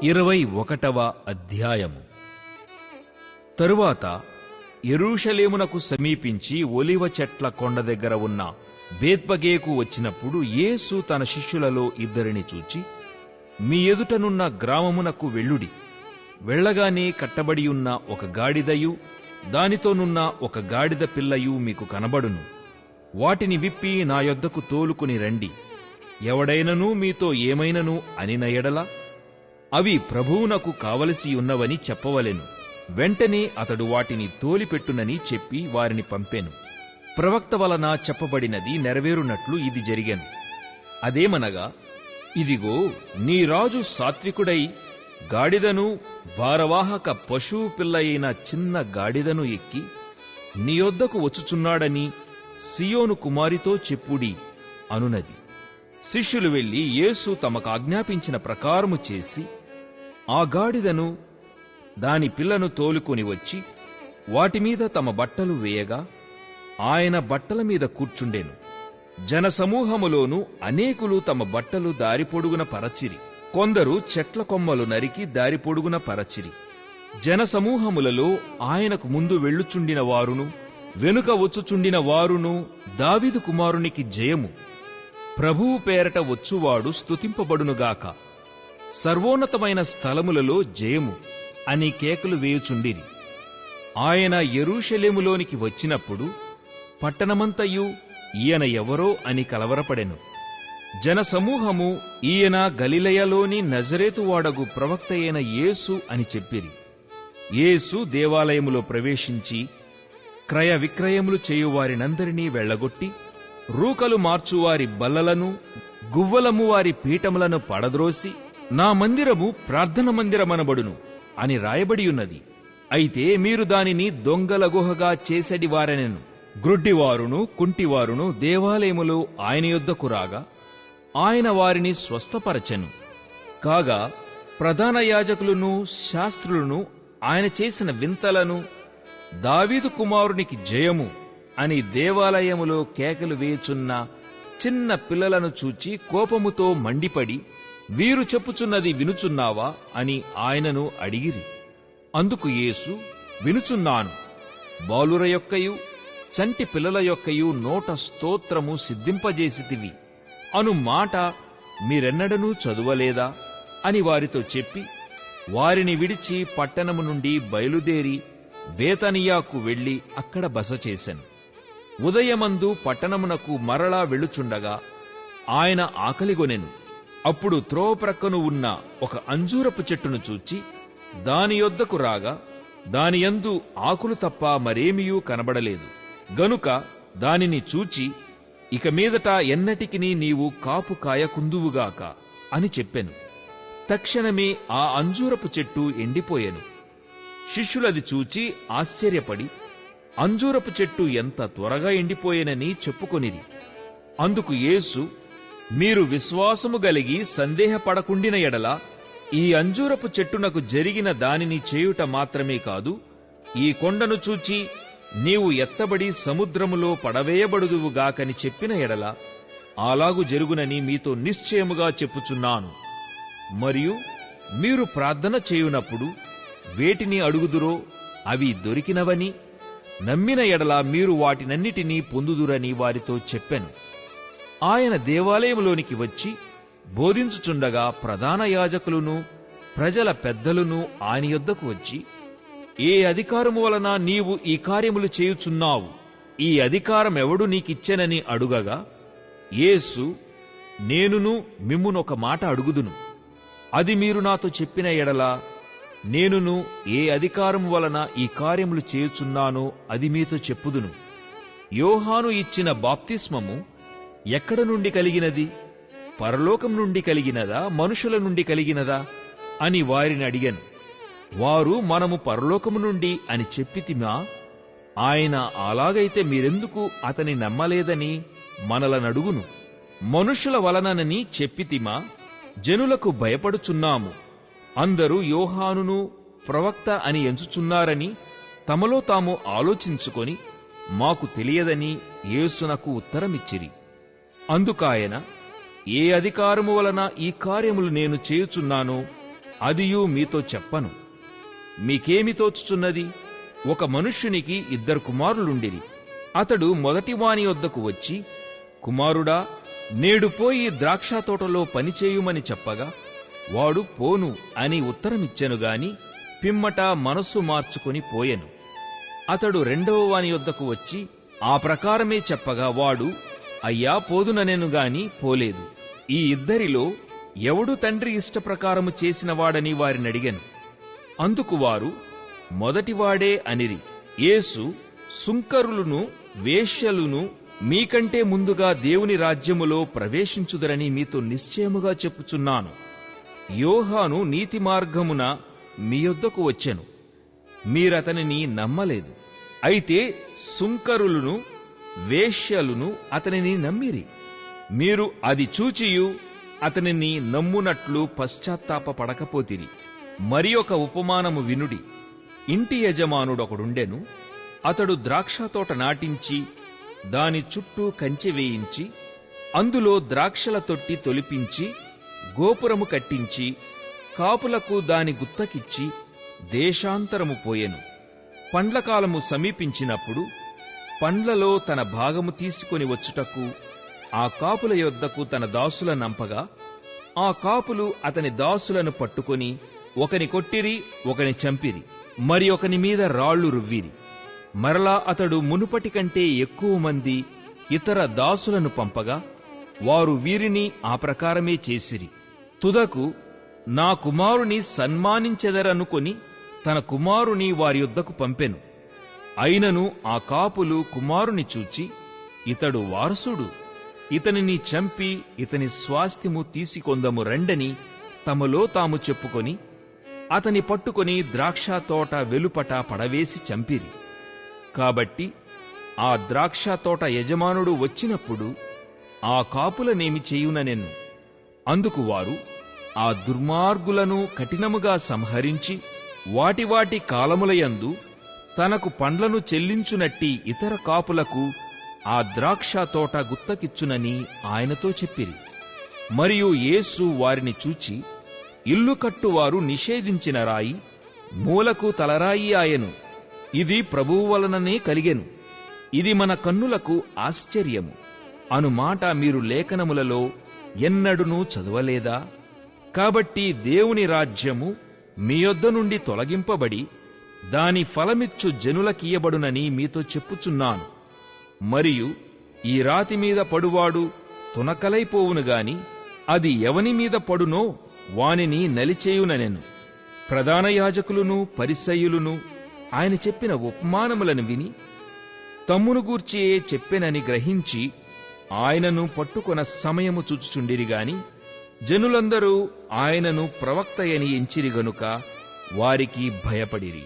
21వ అధ్యాయము. తరువాత యెరూషలేమునకు సమీపించి ఒలివ చెట్ల కొండ దగ్గర ఉన్న బేత్పగేకు వచ్చినప్పుడు యేసు తన శిష్యులలో ఇద్దరిని చూచి, మీ ఎదుటనున్న గ్రామమునకు వెళ్ళుడి. వెళ్ళగానే కట్టబడియున్న ఒక గాడిదయు దానితోనున్న ఒక గాడిద పిల్లయు మీకు కనబడును. వాటిని విప్పి నా యొద్దకు తోలుకుని రండి. ఎవడైనను మీతో ఏమైనను అనిన ఎడల అవి ప్రభువునకు కావలసియున్నవని చెప్పవలెను. వెంటనే అతడు వాటిని తోలిపెట్టునని చెప్పి వారిని పంపెను. ప్రవక్త వలన చెప్పబడినది నెరవేరునట్లు ఇది జరిగెను. అదేమనగా, ఇదిగో, నీ రాజు సాత్వికుడై గాడిదను భారవాహక పశువు పిల్లయైన చిన్న గాడిదను ఎక్కి నీ యొద్దకు వచ్చుచున్నాడని సియోను కుమారితో చెప్పుడి అనునది. శిష్యులు వెళ్లి యేసు తమకు ఆజ్ఞాపించిన ప్రకారము చేసి ఆ గాడిదను దాని పిల్లను తోలుకొని వచ్చి వాటిమీద తమ బట్టలు వేయగా ఆయన బట్టల మీద కూర్చుండెను. జనసమూహములోను అనేకులు తమ బట్టలు దారిపొడుగున పరచిరి. కొందరు చెట్ల కొమ్మలు నరికి దారిపొడుగున పరచిరి. జనసమూహములలో ఆయనకు ముందు వెళ్ళుచుండిన వారును వెనుక వచ్చుచుండిన వారును, దావీదు కుమారునికి జయము, ప్రభువు పేరట వచ్చువాడు స్తుతింపబడునుగాక, సర్వోన్నతమైన స్థలములలో జయము అని కేకలు వేయుచుండిరి. ఆయన యెరూషలేములోనికి వచ్చినప్పుడు పట్టణమంతయు ఈయన ఎవరో అని కలవరపడెను. జనసమూహము ఈయన గలిలయలోని నజరేతువాడగు ప్రవక్తయైన యేసు అని చెప్పిరి. యేసు దేవాలయములో ప్రవేశించి క్రయ విక్రయములు చేయువారినందరినీ వెళ్లగొట్టి రూకలు మార్చువారి బల్లలను గువ్వలము వారి పీఠములను పడద్రోసి, నా మందిరము ప్రార్థన మందిరమనబడును అని రాయబడియున్నది. అయితే మీరు దానిని దొంగల గుహగా చేసెడివారనెను. గ్రుడ్డివారును కుంటివారును దేవాలయములో ఆయన యొద్దకు రాగా ఆయన వారిని స్వస్థపరచెను. కాగా ప్రధాన యాజకులను శాస్త్రులను ఆయన చేసిన వింతలను, దావీదు కుమారునికి జయము అని దేవాలయములో కేకలు వేయుచున్న చిన్న పిల్లలను చూచి కోపముతో మండిపడి, వీరు చెప్పుచున్నది వినుచున్నావా అని ఆయనను అడిగిరి. అందుకు యేసు, వినుచున్నాను. బాలుర యొక్కయు చంటి పిల్లల యొక్కయు నోట స్తోత్రము సిద్ధింపజేసితివి అను మాట మీరెన్నడనూ చదువలేదా అని వారితో చెప్పి వారిని విడిచి పట్టణము నుండి బయలుదేరి బేతనియాకు వెళ్లి అక్కడ బస చేసెను. ఉదయమందు పట్టణమునకు మరలా వెళ్ళుచుండగా ఆయన ఆకలిగొనెను. అప్పుడు త్రోవ ప్రక్కను ఉన్న ఒక అంజూరపు చెట్టును చూచి దాని యొద్దకు రాగా దానియందు ఆకులు తప్ప మరేమియూ కనబడలేదు. గనుక దానిని చూచి, ఇక మీదట ఎన్నటికినీ నీవు కాపు కాయకుందువుగాక అని చెప్పెను. తక్షణమే ఆ అంజూరపు చెట్టు ఎండిపోయెను. శిష్యులది చూచి ఆశ్చర్యపడి అంజూరపు చెట్టు ఎంత త్వరగా ఎండిపోయెనని చెప్పుకొనిరి. అందుకు యేసు, మీరు విశ్వాసము గలిగి సందేహపడకుండిన ఎడల ఈ అంజూరపు చెట్టునకు జరిగిన దానిని చేయుట మాత్రమే కాదు, ఈ కొండను చూచి నీవు ఎత్తబడి సముద్రములో పడవేయబడుదువుగాకని చెప్పిన ఎడల అలాగు జరుగునని మీతో నిశ్చయముగా చెప్పుచున్నాను. మరియు మీరు ప్రార్థన చేయునప్పుడు వేటిని అడుగుదురో అవి దొరికినవని నమ్మిన ఎడల మీరు వాటినన్నిటినీ పొందుదురని వారితో చెప్పెను. ఆయన దేవాలయంలోనికి వచ్చి బోధించుచుండగా ప్రధాన యాజకులును ప్రజల పెద్దలును ఆయన యొద్దకు వచ్చి, ఏ అధికారము వలన నీవు ఈ కార్యములు చేయుచున్నావు? ఈ అధికారమెవడు నీకిచ్చెనని అడుగగా యేసు, నేనును మిమ్మునొక మాట అడుగుదును. అది మీరు నాతో చెప్పిన ఎడల నేనును ఏ అధికారము వలన ఈ కార్యములు చేయుచున్నానో అది మీతో చెప్పుదును. యోహాను ఇచ్చిన బాప్తిస్మము ఎక్కడ నుండి కలిగినది? పరలోకం నుండి కలిగినదా, మనుషుల నుండి కలిగినదా అని వారిని అడిగాను. వారు, మనము పరలోకము నుండి అని చెప్పితిమా? ఆయన, అలాగైతే మీరెందుకు అతని నమ్మలేదని మనలనడుగును. మనుషుల వలననని చెప్పితిమా? జనులకు భయపడుచున్నాము. అందరూ యోహానును ప్రవక్త అని ఎంచుచున్నారని తమలో తాము ఆలోచించుకొని మాకు తెలియదని యేసునకు ఉత్తరమిచ్చిరి. అందుకాయన, ఏ అధికారము వలన ఈ కార్యములు నేను చేయుచున్నానో అదియు మీతో చెప్పను. మీకేమి తోచుచున్నది? ఒక మనుష్యునికి 2 కుమారులుండిరి. అతడు మొదటివాని వద్దకు వచ్చి, కుమారుడా, నేడు పోయి ద్రాక్షతోటలో పనిచేయుమని చెప్పగా, వాడు పోను అని ఉత్తరమిచ్చెను గాని పిమ్మట మనస్సు మార్చుకొని పోయెను. అతడు 2వ వాని వద్దకు వచ్చి ఆ ప్రకారమే చెప్పగా, వాడు అయ్యా పోదుననెను గాని పోలేదు. ఈ ఇద్దరిలో ఎవడు తండ్రి ఇష్టప్రకారము చేసినవాడని వారినడిగెను. అందుకు వారు మొదటివాడే అనిరి. యేసు, సుంకరులను వేశ్యలును మీకంటే ముందుగా దేవుని రాజ్యములో ప్రవేశించుదరని మీతో నిశ్చయముగా చెప్పుచున్నాను. యోహాను నీతి మార్గమున మీ యొద్దకు వచ్చెను, మీరతనిని నమ్మలేదు. అయితే సుంకరులను వేశ్యలును అతనిని నమ్మిరి. మీరు అది చూచియు అతనిని నమ్మునట్లు పశ్చాత్తాపపడకపోతిరి. మరి ఒక ఉపమానము వినుడి. ఇంటి యజమానుడొకడుండెను. అతడు ద్రాక్షతోట నాటించి దాని చుట్టూ కంచె వేయించి అందులో ద్రాక్షల తొట్టి తొలిపించి గోపురము కట్టించి కాపులకు దాని గుత్తకిచ్చి దేశాంతరము పోయెను. పండ్లకాలము సమీపించినప్పుడు పండ్లలో తన భాగము తీసుకొని వచ్చుటకు ఆ కాపుల యొద్దకు తన దాసులనంపగా, ఆ కాపులు అతని దాసులను పట్టుకొని ఒకని కొట్టిరి, ఒకని చంపిరి, మరి ఒకని మీద రాళ్లు రువ్విరి. మరలా అతడు మునుపటి కంటే ఎక్కువ మంది ఇతర దాసులను పంపగా, వారు వీరిని ఆ ప్రకారమే చేసిరి. తుదకు నా కుమారుని సన్మానించెదరనుకొని తన కుమారుని వారి యొద్దకు పంపెను. అయినను ఆ కాపులు కుమారుని చూచి, ఇతడు వారసుడు, ఇతనిని చంపి ఇతని స్వాస్థ్యము తీసుకొందము రండని తమలో తాము చెప్పుకొని అతని పట్టుకొని ద్రాక్షతోట వెలుపట పడవేసి చంపిరి. కాబట్టి ఆ ద్రాక్షతోట యజమానుడు వచ్చినప్పుడు ఆ కాపులనేమి చేయుననెను. అందుకు వారు ఆ దుర్మార్గులను కఠినముగా సంహరించి వాటి వాటి కాలములయందు తనకు పండ్లను చెల్లించునట్టి ఇతర కాపులకు ఆ ద్రాక్షతోట గుత్తకిచ్చునని ఆయనతో చెప్పిరి. మరియు యేసు వారిని చూచి, ఇల్లు కట్టువారు నిషేధించిన రాయి మూలకు తలరాయి ఆయను. ఇది ప్రభువు వలననే కలిగెను. ఇది మన కన్నులకు ఆశ్చర్యము అను మాట మీరు లేఖనములలో ఎన్నడునూ చదవలేదా? కాబట్టి దేవుని రాజ్యము మీ యొద్ద నుండి తొలగింపబడి దాని ఫలమిచ్చు జనులకియ్యబడునని మీతో చెప్పుచున్నాను. మరియు ఈ రాతి మీద పడువాడు తునకలైపోవును గాని అది ఎవని మీద పడునో వానిని నలిచేయుననెను. ప్రధాన యాజకులును పరిసయ్యులును ఆయన చెప్పిన ఉపమానములను విని తమ్మును గూర్చియే చెప్పెనని గ్రహించి ఆయనను పట్టుకొన సమయము చూచుచుండిరి గాని జనులందరూ ఆయనను ప్రవక్తయని ఎంచిరి గనుక వారికి భయపడిరి.